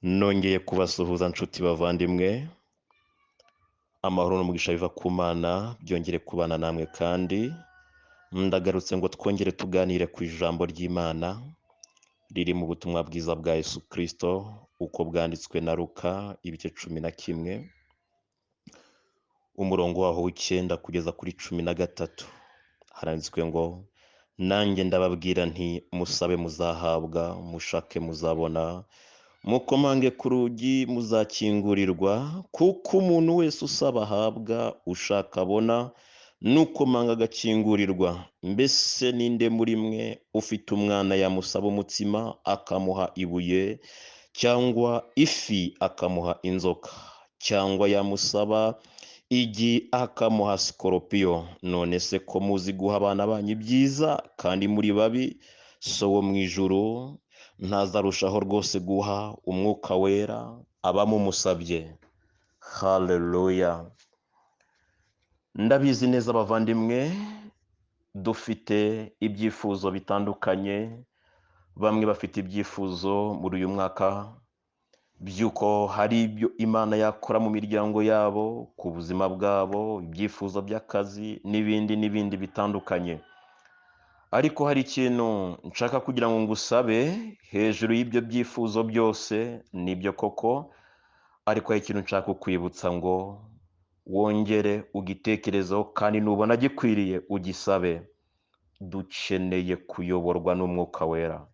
Nongeye kubasuhuza nshuti bavandimwe, amahoro n'umugisha biva ku Mana byongere kubana namwe kandi ndagarutse ngo twongere tuganire ku ijambo ry'Imana riri mu butumwa bwiza bwa Yesu Kristo uko bwanditswe na Luka ibice 11 umurongo waho w'9 kugeza kuri 13. Haranditswe ngo nanjye ndababwira nti musabe muzahabwa, mushake muzabona, mukomange ku rugi muzakingurirwa, kuko umuntu wese usaba ahabwa, ushaka abona, n'ukomanga agakingurirwa. Mbese ninde muri mwe ufite umwana yamusaba umutsima akamuha ibuye, cyangwa ifi akamuha inzoka, cyangwa yamusaba igi akamuha sikoropiyo? None se ko muzi guha abana banyu ibyiza kandi muri babi, so wo mu ijuru ntazarushaho rwose guha umwuka wera abamumusabye. Haleluya! Ndabizi neza abavandimwe, dufite ibyifuzo bitandukanye. Bamwe bafite ibyifuzo muri uyu mwaka by'uko hari ibyo Imana yakora mu miryango yabo, ku buzima bwabo, ibyifuzo by'akazi n'ibindi bitandukanye. Ariko hari ikintu nshaka kugira ngo ngusabe hejuru y'ibyo byifuzo byose. Nibyo koko, ariko hari ikintu nshaka kukwibutsa ngo wongere ugitekerezeho, kandi nubona gikwiriye ugisabe. Dukeneye kuyoborwa n'umwuka wera.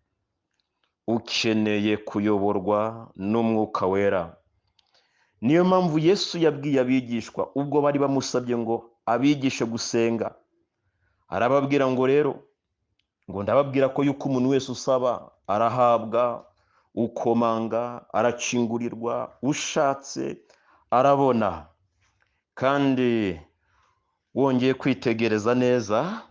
Ukeneye kuyoborwa n'umwuka wera. Niyo mpamvu Yesu yabwiye abigishwa ubwo bari bamusabye ngo abigishe gusenga, arababwira ngo rero, ngo ndababwira ko yuko umuntu wese usaba arahabwa, ukomanga arakingurirwa, ushatse arabona. Kandi wongeye kwitegereza neza,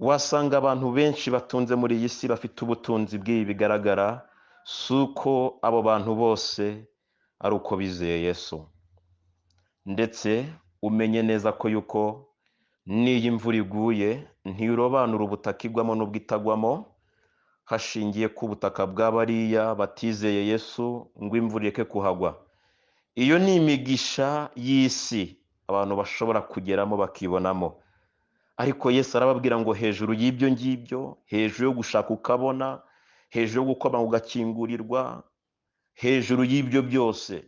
wasanga abantu benshi batunze muri iyi si bafite ubutunzi bw'ibi bigaragara, si uko abo bantu bose ari uko bizeye Yesu. Ndetse umenye neza ko yuko n'iyo imvura iguye ntirobanura ubutaka igwamo n'ubwo itagwamo, hashingiye ku butaka bw'abariya batizeye Yesu ngo imvura ireke kuhagwa. Iyo ni imigisha y'isi abantu bashobora kugeramo bakibonamo. Ariko Yesu arababwira ngo hejuru y'ibyo ngibyo, hejuru yo gushaka ukabona, hejuru yo gukomanga ugakingurirwa, hejuru y'ibyo byose,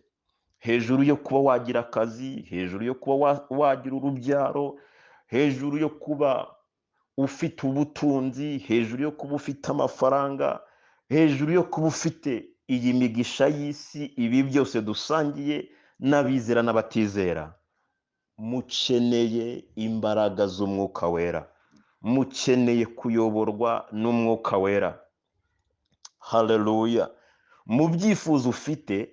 hejuru yo kuba wagira akazi, hejuru yo kuba wagira urubyaro, hejuru yo kuba ufite ubutunzi, hejuru yo kuba ufite amafaranga, hejuru yo kuba ufite iyi migisha y'isi, ibi byose dusangiye n'abizera n'abatizera, mukeneye imbaraga z'umwuka wera. Mukeneye kuyoborwa n'umwuka wera. Haleluya! Mu byifuzo ufite,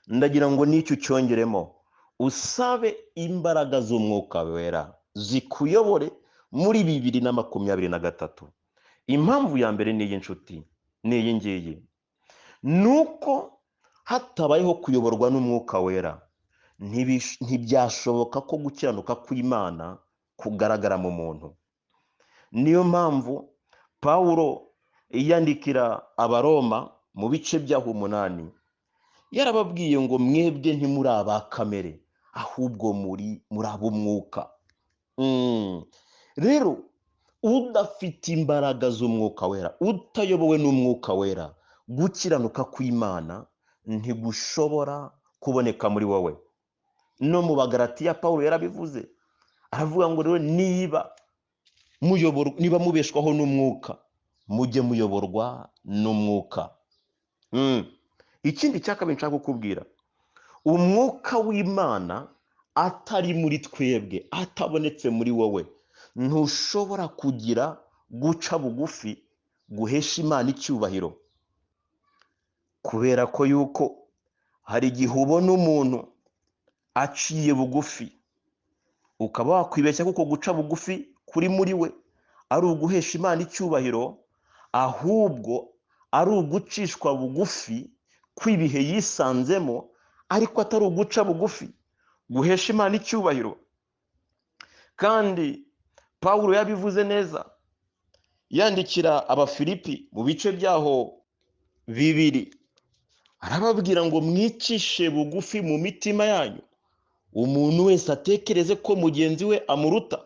ndagira ngo n'icyo ucyongeremo, usabe imbaraga z'umwuka wera zikuyobore muri 2023. Impamvu ya mbere n'iyi nshuti, n'iyi ngiyi, nuko hatabayeho kuyoborwa n'umwuka wera, ntibyashoboka ko gukiranuka kw'Imana kugaragara mu muntu. Niyo mpamvu Pawulo yandikira Abaroma mu bice byaho 8 yarababwiye ngo mwebwe ntimuri aba kamere, ahubwo muri ab'umwuka. Rero udafite imbaraga z'umwuka wera, utayobowe n'umwuka wera, gukiranuka kw'Imana ntigushobora kuboneka muri wowe. No mu Bagalatiya Pawulo yarabivuze, aravuga ngo rero niba mubeshwaho n'umwuka, mujye muyoborwa n'umwuka. Ikindi cya kabiri nshaka kukubwira, umwuka w'Imana atari muri twebwe, atabonetse muri wowe, ntushobora kugira guca bugufi guhesha Imana icyubahiro. Kubera ko yuko hari igihe ubona umuntu aciye bugufi, ukaba wakwibeshya kuko guca bugufi kuri muri we ari uguhesha Imana icyubahiro, ahubwo ari ugucishwa bugufi kw'ibihe yisanzemo, ariko atari uguca bugufi guhesha Imana icyubahiro. Kandi Pawulo yabivuze neza yandikira Abafilipi mu bice byaho 2 arababwira ngo mwicishe bugufi mu mitima yanyu, umuntu wese atekereze ko mugenzi we amuruta.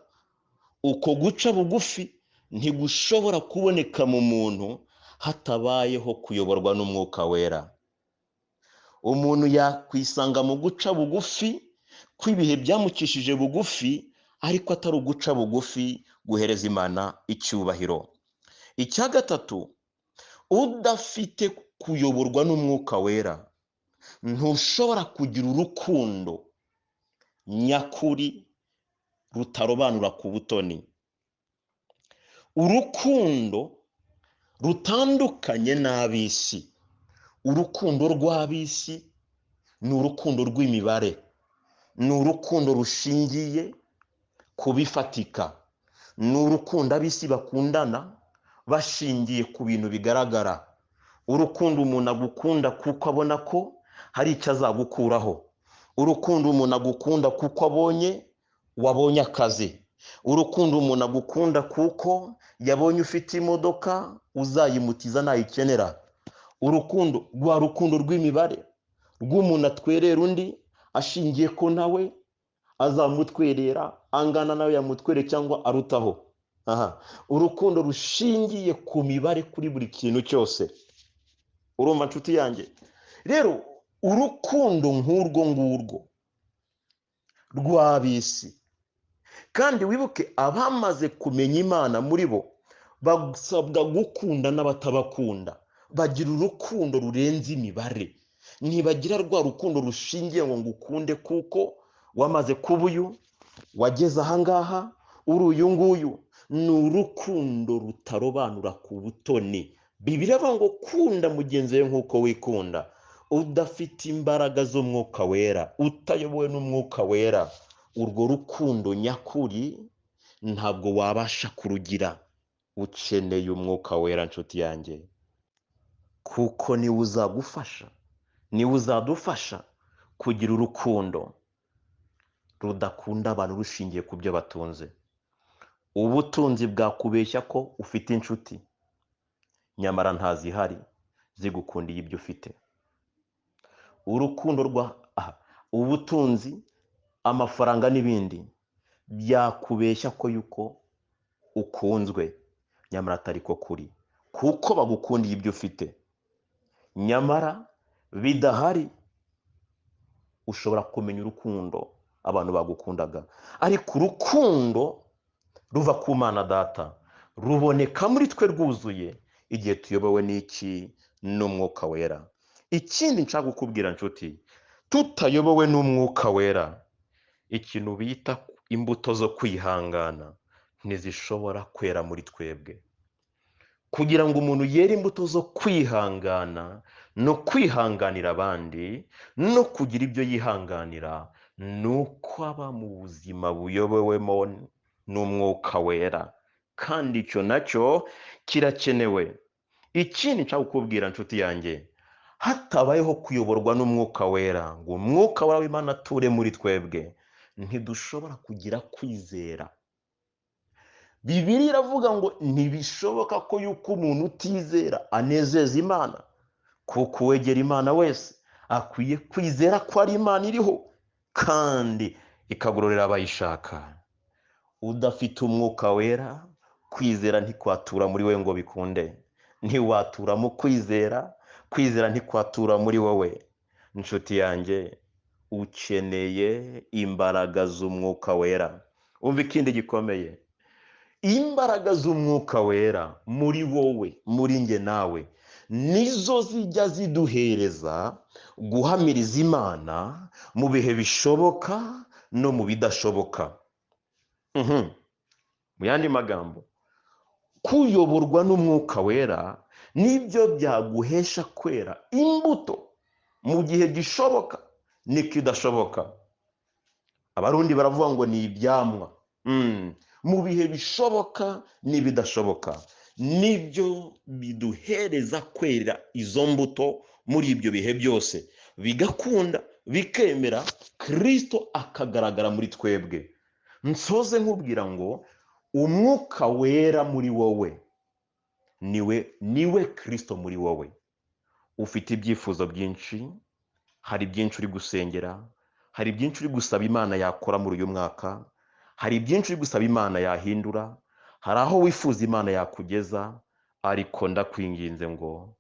Uko guca bugufi ntigushobora kuboneka mu muntu hatabayeho kuyoborwa n'umwuka wera. Umuntu yakwisanga mu guca bugufi kw'ibihe byamucishije bugufi, ariko atari uguca bugufi guhereza Imana icyubahiro. Icya gatatu, udafite kuyoborwa n'umwuka wera ntushobora kugira urukundo nyakuri rutarobanura ku butoni, urukundo rutandukanye n'ab'isi. Urukundo rw'ab'isi ni urukundo rw'imibare, ni urukundo rushingiye ku bifatika, ni urukundo ab'isi bakundana bashingiye ku bintu bigaragara. Urukundo umuntu agukunda kuko abona ko hari icyo azagukuraho. Urukundo umuntu agukunda kuko wabonye akazi. Urukundo umuntu agukunda kuko yabonye ufite imodoka uzayimutiza nayikenera. Urukundo rw'imibare, rw'umuntu atwerera undi ashingiye ko nawe azamutwerera angana nawe yamutwere cyangwa arutaho. Urukundo rushingiye ku mibare kuri buri kintu cyose. Urumva nshuti yanjye? Rero urukundo nk'urwo ngurwo rw'ab'isi, kandi wibuke abamaze kumenya Imana muri bo basabwa gukunda n'abatabakunda. Bagira urukundo rurenze imibare, ntibagira rwa rukundo rushingiye ngo ngukunde kuko wamaze kuba uyu, wageze ahangaha uri uyu nguyu. Ni urukundo rutarobanura ku butoni. Bibiliya ivuga ngo kunda mugenzi wawe nk'uko wikunda. Udafite imbaraga z'umwuka wera, utayobowe n'umwuka wera, urwo rukundo nyakuri ntabwo wabasha kurugira. Ukeneye umwuka wera nshuti yanjye, kuko niwe uzagufasha, niwe uzadufasha kugira urukundo rudakunda abantu rushingiye ku byo batunze. Ubutunzi bwakubeshya ko ufite inshuti, nyamara ntazihari zigukundiye ibyo ufite. Urukundo ubutunzi, amafaranga n'ibindi byakubeshya ko yuko ukunzwe, nyamara atari ko kuri, kuko bagukundiye ibyo ufite. Nyamara bidahari ushobora kumenya urukundo abantu bagukundaga, ariko urukundo ruva ku Mana Data ruboneka muri twe rwuzuye igihe tuyobowe n'iki? N'umwuka wera. Ikindi nshaka kukubwira nshuti, tutayobowe n'umwuka wera, ikintu bita imbuto zo kwihangana ntizishobora kwera muri twebwe. Kugira ngo umuntu yere imbuto zo kwihangana no kwihanganira abandi no kugira ibyo yihanganira, ni uko aba mu buzima buyobowemo n'umwuka wera, kandi icyo nacyo kirakenewe. Ikindi nshaka kukubwira nshuti yanjye, hatabayeho kuyoborwa n'umwuka wera ngo umwuka w'Imana ature muri twebwe, ntidushobora kugira kwizera. Bibiliya iravuga ngo ntibishoboka ko yuko umuntu utizera anezeza Imana, kuko uwegera Imana wese akwiye kwizera ko ari Imana iriho kandi ikagororera abayishaka. Udafite umwuka wera, kwizera ntikwatura muri we ngo bikunde. Ntiwatura mu kwizera, kwizera ntikwatura muri wowe. Inshuti yanjye, ukeneye imbaraga z'umwuka wera. Umva ikindi gikomeye, imbaraga z'umwuka wera muri wowe, muri njye nawe, nizo zijya ziduhereza guhamiriza Imana mu bihe bishoboka no mu bidashoboka. Mu yandi magambo, kuyoborwa n'umwuka wera nibyo byaguhesha kwera imbuto mu gihe gishoboka n'ikidashoboka. Abarundi baravuga ngo ni ibyamwa. Mu bihe bishoboka n'ibidashoboka, nibyo biduhereza kwera izo mbuto muri ibyo bihe byose, bigakunda bikemera, Kristo akagaragara muri twebwe. Nsoze nkubwira ngo umwuka wera muri wowe niwe Kristo muri wowe. ufite ibyifuzo byinshi, hari byinshi uri gusengera, hari byinshi uri gusaba Imana yakora muri uyu mwaka, hari byinshi uri gusaba Imana yahindura, hari aho wifuza Imana yakugeza, ariko ndakwinginze ngo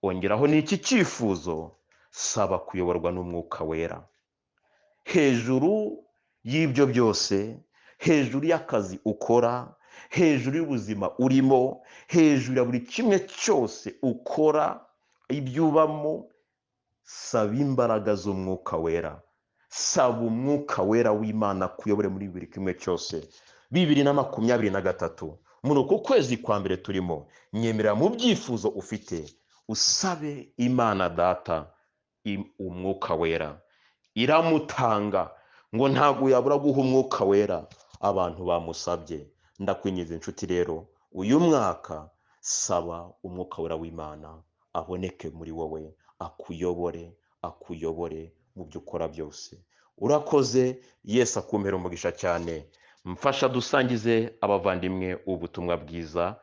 ongeraho n'iki cyifuzo, saba kuyoborwa n'Umwuka Wera. Hejuru y'ibyo byose, hejuru y'akazi ukora, hejuru y'ubuzima urimo, hejuru ya buri kimwe cyose ukora, ibyo ubamo, saba imbaraga z'Umwuka Wera. Saba Umwuka Wera w'Imana kuyobore muri buri kimwe cyose. 2023 muri uku kwezi kwa mbere turimo, nyemerera mu byifuzo ufite usabe Imana Data Umwuka Wera. Iramutanga ngo ntabwo yabura guha Umwuka Wera abantu bamusabye. Ndakwinginze inshuti rero, uyu mwaka saba Umwuka Wera w'Imana aboneke muri wowe, akuyobore mu byo ukora byose. Urakoze, Yesu akumpera umugisha cyane. Mfasha dusangize abavandimwe ubutumwa bwiza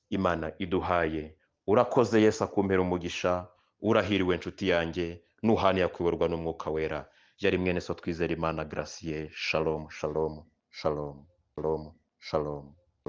Imana iduhaye. Urakoze, Yesu akumpera umugisha. Urahiriwe inshuti yanjye, nuhani yakuyoborwa n'Umwuka Wera. Yari mwene so Twizera Imana Gratien. Shalom, shalom, shalom, shalom, shalom.